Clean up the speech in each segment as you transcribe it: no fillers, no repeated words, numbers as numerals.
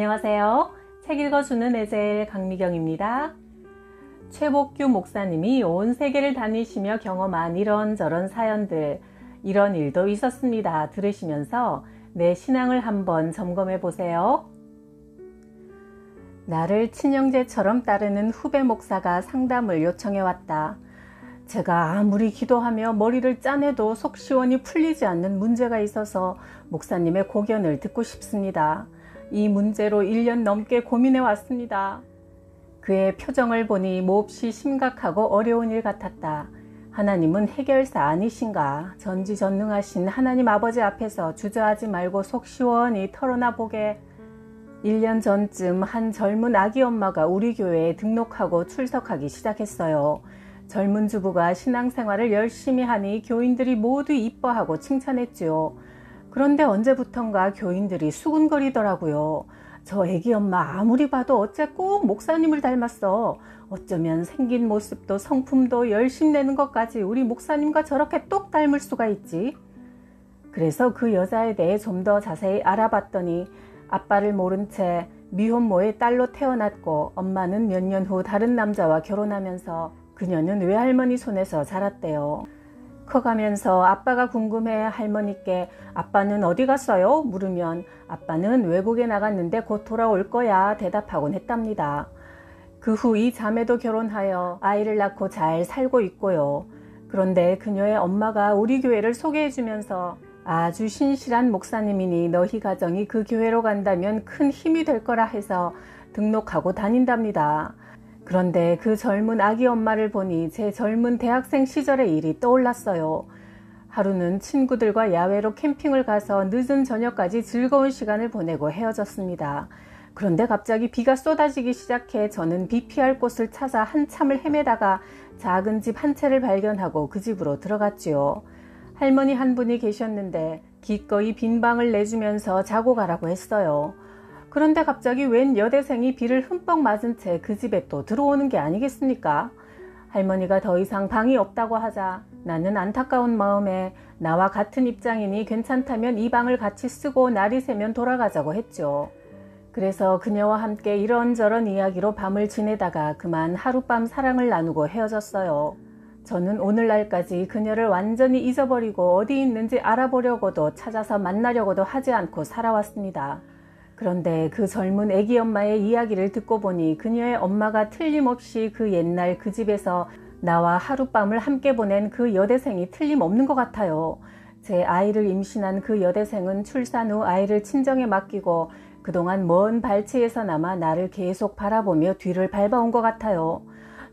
안녕하세요. 책 읽어주는 에젤 강미경입니다. 최복규 목사님이 온 세계를 다니시며 경험한 이런저런 사연들, 이런 일도 있었습니다. 들으시면서 내 신앙을 한번 점검해 보세요. 나를 친형제처럼 따르는 후배 목사가 상담을 요청해 왔다. 제가 아무리 기도하며 머리를 짜내도 속 시원히 풀리지 않는 문제가 있어서 목사님의 고견을 듣고 싶습니다. 이 문제로 1년 넘게 고민해 왔습니다. 그의 표정을 보니 몹시 심각하고 어려운 일 같았다. 하나님은 해결사 아니신가? 전지전능하신 하나님 아버지 앞에서 주저하지 말고 속 시원히 털어놔 보게. 1년 전쯤 한 젊은 아기 엄마가 우리 교회에 등록하고 출석하기 시작했어요. 젊은 주부가 신앙생활을 열심히 하니 교인들이 모두 이뻐하고 칭찬했지요. 그런데 언제부턴가 교인들이 수군거리더라고요. 저 애기 엄마 아무리 봐도 어째 꼭 목사님을 닮았어. 어쩌면 생긴 모습도 성품도 열심 내는 것까지 우리 목사님과 저렇게 똑 닮을 수가 있지. 그래서 그 여자에 대해 좀 더 자세히 알아봤더니 아빠를 모른 채 미혼모의 딸로 태어났고 엄마는 몇 년 후 다른 남자와 결혼하면서 그녀는 외할머니 손에서 자랐대요. 커가면서 아빠가 궁금해 할머니께 아빠는 어디 갔어요? 물으면 아빠는 외국에 나갔는데 곧 돌아올 거야 대답하곤 했답니다. 그 후 이 자매도 결혼하여 아이를 낳고 잘 살고 있고요. 그런데 그녀의 엄마가 우리 교회를 소개해 주면서 아주 신실한 목사님이니 너희 가정이 그 교회로 간다면 큰 힘이 될 거라 해서 등록하고 다닌답니다. 그런데 그 젊은 아기 엄마를 보니 제 젊은 대학생 시절의 일이 떠올랐어요. 하루는 친구들과 야외로 캠핑을 가서 늦은 저녁까지 즐거운 시간을 보내고 헤어졌습니다. 그런데 갑자기 비가 쏟아지기 시작해 저는 비 피할 곳을 찾아 한참을 헤매다가 작은 집 한 채를 발견하고 그 집으로 들어갔지요. 할머니 한 분이 계셨는데 기꺼이 빈 방을 내주면서 자고 가라고 했어요. 그런데 갑자기 웬 여대생이 비를 흠뻑 맞은 채 그 집에 또 들어오는 게 아니겠습니까? 할머니가 더 이상 방이 없다고 하자 나는 안타까운 마음에 나와 같은 입장이니 괜찮다면 이 방을 같이 쓰고 날이 새면 돌아가자고 했죠. 그래서 그녀와 함께 이런저런 이야기로 밤을 지내다가 그만 하룻밤 사랑을 나누고 헤어졌어요. 저는 오늘날까지 그녀를 완전히 잊어버리고 어디 있는지 알아보려고도 찾아서 만나려고도 하지 않고 살아왔습니다. 그런데 그 젊은 애기 엄마의 이야기를 듣고 보니 그녀의 엄마가 틀림없이 그 옛날 그 집에서 나와 하룻밤을 함께 보낸 그 여대생이 틀림없는 것 같아요. 제 아이를 임신한 그 여대생은 출산 후 아이를 친정에 맡기고 그동안 먼 발치에서나마 나를 계속 바라보며 뒤를 밟아온 것 같아요.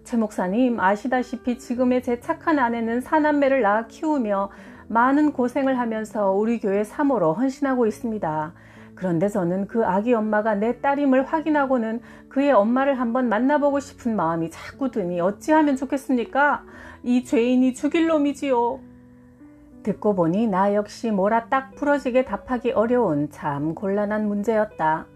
최 목사님, 아시다시피 지금의 제 착한 아내는 사남매를 낳아 키우며 많은 고생을 하면서 우리 교회 사모로 헌신하고 있습니다. 그런데 저는 그 아기 엄마가 내 딸임을 확인하고는 그의 엄마를 한번 만나보고 싶은 마음이 자꾸 드니 어찌하면 좋겠습니까? 이 죄인이 죽일 놈이지요. 듣고 보니 나 역시 뭐라 딱 부러지게 답하기 어려운 참 곤란한 문제였다.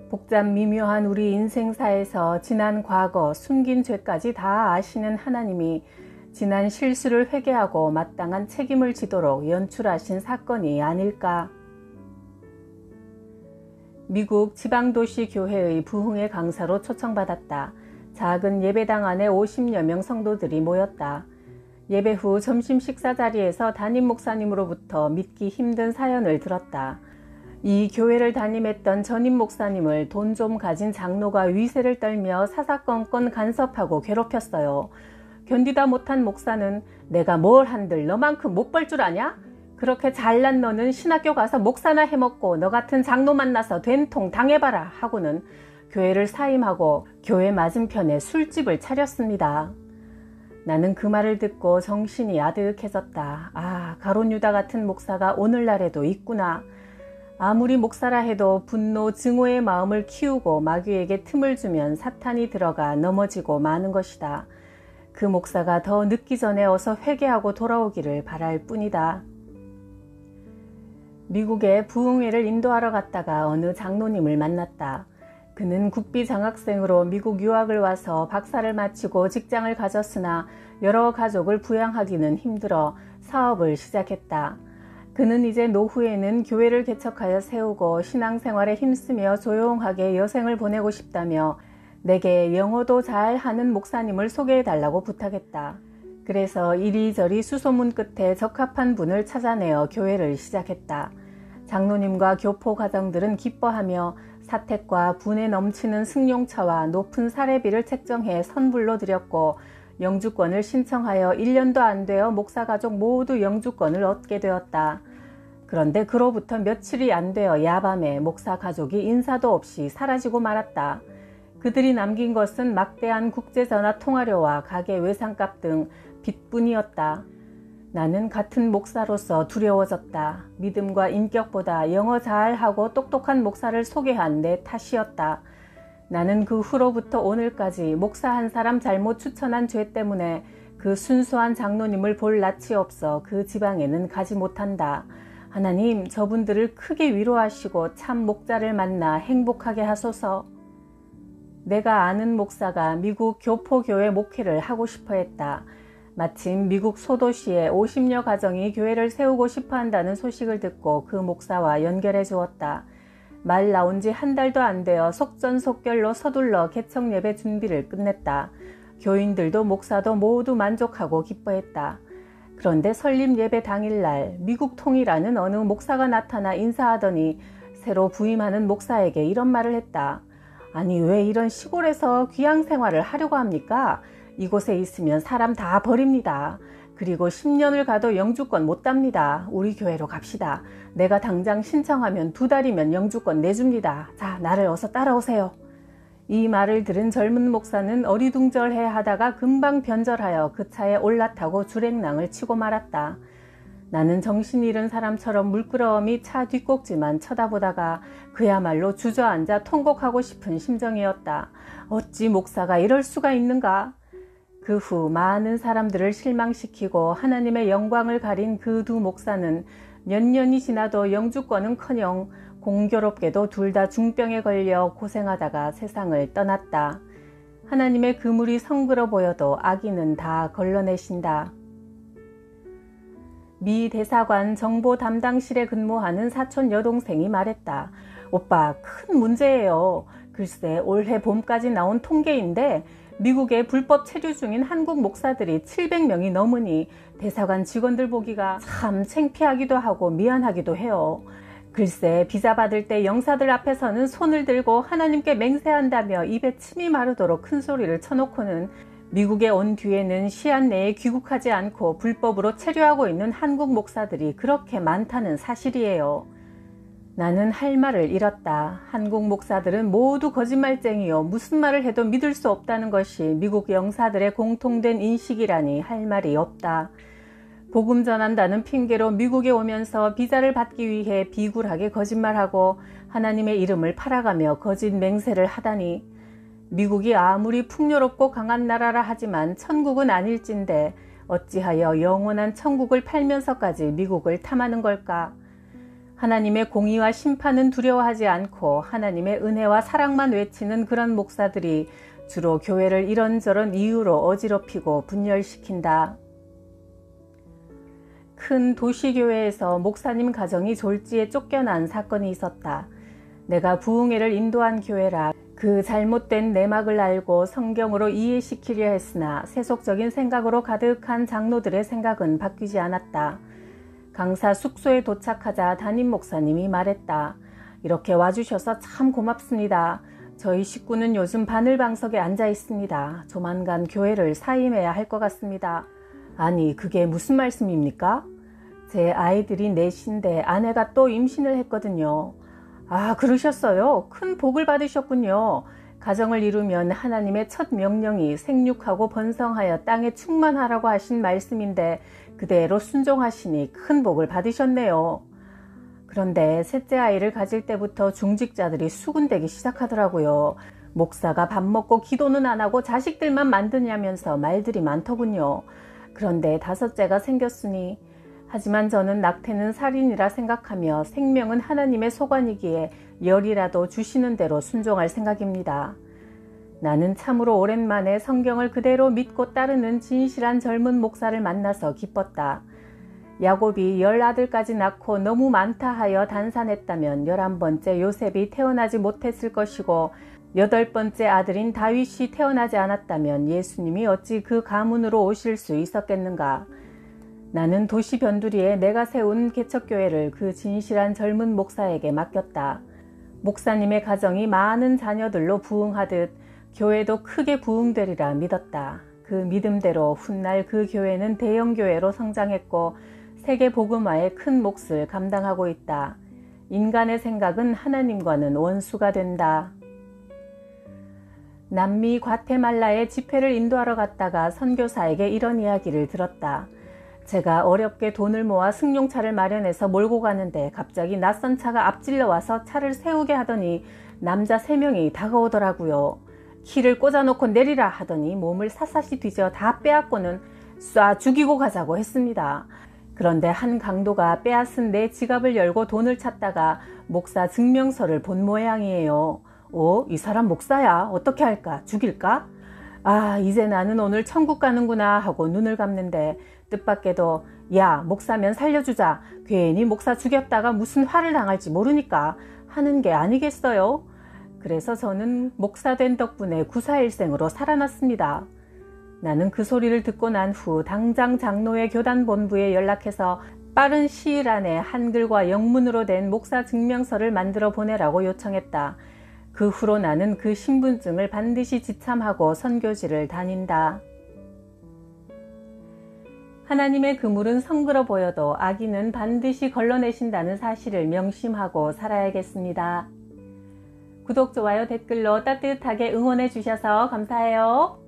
복잡 미묘한 우리 인생사에서 지난 과거, 숨긴 죄까지 다 아시는 하나님이 지난 실수를 회개하고 마땅한 책임을 지도록 연출하신 사건이 아닐까. 미국 지방도시 교회의 부흥회 강사로 초청받았다. 작은 예배당 안에 50여 명 성도들이 모였다. 예배 후 점심 식사 자리에서 담임 목사님으로부터 믿기 힘든 사연을 들었다. 이 교회를 담임했던 전임 목사님을 돈 좀 가진 장로가 위세를 떨며 사사건건 간섭하고 괴롭혔어요. 견디다 못한 목사는 내가 뭘 한들 너만큼 못 벌 줄 아냐? 그렇게 잘난 너는 신학교 가서 목사나 해먹고 너 같은 장로 만나서 된통 당해봐라 하고는 교회를 사임하고 교회 맞은편에 술집을 차렸습니다. 나는 그 말을 듣고 정신이 아득해졌다. 아, 가룟 유다 같은 목사가 오늘날에도 있구나. 아무리 목사라 해도 분노, 증오의 마음을 키우고 마귀에게 틈을 주면 사탄이 들어가 넘어지고 마는 것이다. 그 목사가 더 늦기 전에 어서 회개하고 돌아오기를 바랄 뿐이다. 미국에 부흥회를 인도하러 갔다가 어느 장로님을 만났다. 그는 국비 장학생으로 미국 유학을 와서 박사를 마치고 직장을 가졌으나 여러 가족을 부양하기는 힘들어 사업을 시작했다. 그는 이제 노후에는 교회를 개척하여 세우고 신앙생활에 힘쓰며 조용하게 여생을 보내고 싶다며 내게 영어도 잘하는 목사님을 소개해달라고 부탁했다. 그래서 이리저리 수소문 끝에 적합한 분을 찾아내어 교회를 시작했다. 장로님과 교포 가정들은 기뻐하며 사택과 분에 넘치는 승용차와 높은 사례비를 책정해 선불로 드렸고 영주권을 신청하여 1년도 안 되어 목사 가족 모두 영주권을 얻게 되었다. 그런데 그로부터 며칠이 안 되어 야밤에 목사 가족이 인사도 없이 사라지고 말았다. 그들이 남긴 것은 막대한 국제전화 통화료와 가게 외상값 등 빚뿐이었다. 나는 같은 목사로서 두려워졌다. 믿음과 인격보다 영어 잘하고 똑똑한 목사를 소개한 내 탓이었다. 나는 그 후로부터 오늘까지 목사 한 사람 잘못 추천한 죄 때문에 그 순수한 장로님을 볼 낯이 없어 그 지방에는 가지 못한다. 하나님, 저분들을 크게 위로하시고 참 목자를 만나 행복하게 하소서. 내가 아는 목사가 미국 교포교회 목회를 하고 싶어 했다. 마침 미국 소도시에 50여 가정이 교회를 세우고 싶어 한다는 소식을 듣고 그 목사와 연결해 주었다. 말 나온 지 한 달도 안 되어 속전속결로 서둘러 개척 예배 준비를 끝냈다. 교인들도 목사도 모두 만족하고 기뻐했다. 그런데 설립 예배 당일날 미국 통이라는 어느 목사가 나타나 인사하더니 새로 부임하는 목사에게 이런 말을 했다. 아니, 왜 이런 시골에서 귀양 생활을 하려고 합니까? 이곳에 있으면 사람 다 버립니다. 그리고 10년을 가도 영주권 못 답니다. 우리 교회로 갑시다. 내가 당장 신청하면 2달이면 영주권 내줍니다. 자, 나를 어서 따라오세요. 이 말을 들은 젊은 목사는 어리둥절해 하다가 금방 변절하여 그 차에 올라타고 주랭랑을 치고 말았다. 나는 정신 잃은 사람처럼 물끄러미 차 뒷꼭지만 쳐다보다가 그야말로 주저앉아 통곡하고 싶은 심정이었다. 어찌 목사가 이럴 수가 있는가? 그 후 많은 사람들을 실망시키고 하나님의 영광을 가린 그 두 목사는 몇 년이 지나도 영주권은커녕 공교롭게도 둘 다 중병에 걸려 고생하다가 세상을 떠났다. 하나님의 그물이 성그러 보여도 아기는 다 걸러내신다. 미 대사관 정보 담당실에 근무하는 사촌 여동생이 말했다. 오빠, 큰 문제예요. 글쎄, 올해 봄까지 나온 통계인데 미국에 불법 체류 중인 한국 목사들이 700명이 넘으니 대사관 직원들 보기가 참 창피하기도 하고 미안하기도 해요. 글쎄, 비자 받을 때 영사들 앞에서는 손을 들고 하나님께 맹세한다며 입에 침이 마르도록 큰 소리를 쳐놓고는 미국에 온 뒤에는 시한 내에 귀국하지 않고 불법으로 체류하고 있는 한국 목사들이 그렇게 많다는 사실이에요. 나는 할 말을 잃었다. 한국 목사들은 모두 거짓말쟁이요. 무슨 말을 해도 믿을 수 없다는 것이 미국 영사들의 공통된 인식이라니 할 말이 없다. 복음 전한다는 핑계로 미국에 오면서 비자를 받기 위해 비굴하게 거짓말하고 하나님의 이름을 팔아가며 거짓 맹세를 하다니. 미국이 아무리 풍요롭고 강한 나라라 하지만 천국은 아닐진데 어찌하여 영원한 천국을 팔면서까지 미국을 탐하는 걸까? 하나님의 공의와 심판은 두려워하지 않고 하나님의 은혜와 사랑만 외치는 그런 목사들이 주로 교회를 이런저런 이유로 어지럽히고 분열시킨다. 큰 도시교회에서 목사님 가정이 졸지에 쫓겨난 사건이 있었다. 내가 부흥회를 인도한 교회라 그 잘못된 내막을 알고 성경으로 이해시키려 했으나 세속적인 생각으로 가득한 장로들의 생각은 바뀌지 않았다. 강사 숙소에 도착하자 담임 목사님이 말했다. 이렇게 와주셔서 참 고맙습니다. 저희 식구는 요즘 바늘방석에 앉아 있습니다. 조만간 교회를 사임해야 할 것 같습니다. 아니, 그게 무슨 말씀입니까? 제 아이들이 넷인데 아내가 또 임신을 했거든요. 아, 그러셨어요? 큰 복을 받으셨군요. 가정을 이루면 하나님의 첫 명령이 생육하고 번성하여 땅에 충만하라고 하신 말씀인데 그대로 순종하시니 큰 복을 받으셨네요. 그런데 셋째 아이를 가질 때부터 중직자들이 수군대기 시작하더라고요. 목사가 밥 먹고 기도는 안 하고 자식들만 만드냐면서 말들이 많더군요. 그런데 다섯째가 생겼으니 하지만 저는 낙태는 살인이라 생각하며 생명은 하나님의 소관이기에 열이라도 주시는 대로 순종할 생각입니다. 나는 참으로 오랜만에 성경을 그대로 믿고 따르는 진실한 젊은 목사를 만나서 기뻤다. 야곱이 10아들까지 낳고 너무 많다 하여 단산했다면 11번째 요셉이 태어나지 못했을 것이고 8번째 아들인 다윗이 태어나지 않았다면 예수님이 어찌 그 가문으로 오실 수 있었겠는가. 나는 도시 변두리에 내가 세운 개척교회를 그 진실한 젊은 목사에게 맡겼다. 목사님의 가정이 많은 자녀들로 부흥하듯 교회도 크게 부흥되리라 믿었다. 그 믿음대로 훗날 그 교회는 대형교회로 성장했고 세계 복음화의 큰 몫을 감당하고 있다. 인간의 생각은 하나님과는 원수가 된다. 남미 과테말라에 집회를 인도하러 갔다가 선교사에게 이런 이야기를 들었다. 제가 어렵게 돈을 모아 승용차를 마련해서 몰고 가는데 갑자기 낯선 차가 앞질러 와서 차를 세우게 하더니 남자 3명이 다가오더라고요. 키를 꽂아놓고 내리라 하더니 몸을 샅샅이 뒤져 다 빼앗고는 쏴 죽이고 가자고 했습니다. 그런데 한 강도가 빼앗은 내 지갑을 열고 돈을 찾다가 목사 증명서를 본 모양이에요. 이 사람 목사야. 어떻게 할까? 죽일까? 아, 이제 나는 오늘 천국 가는구나 하고 눈을 감는데 뜻밖에도 야, 목사면 살려주자. 괜히 목사 죽였다가 무슨 화를 당할지 모르니까 하는 게 아니겠어요? 그래서 저는 목사 된 덕분에 구사일생으로 살아났습니다. 나는 그 소리를 듣고 난 후 당장 장로회 교단 본부에 연락해서 빠른 시일 안에 한글과 영문으로 된 목사 증명서를 만들어 보내라고 요청했다. 그 후로 나는 그 신분증을 반드시 지참하고 선교지를 다닌다. 하나님의 그물은 성그러 보여도 아기는 반드시 걸러내신다는 사실을 명심하고 살아야겠습니다. 구독, 좋아요, 댓글로 따뜻하게 응원해 주셔서 감사해요.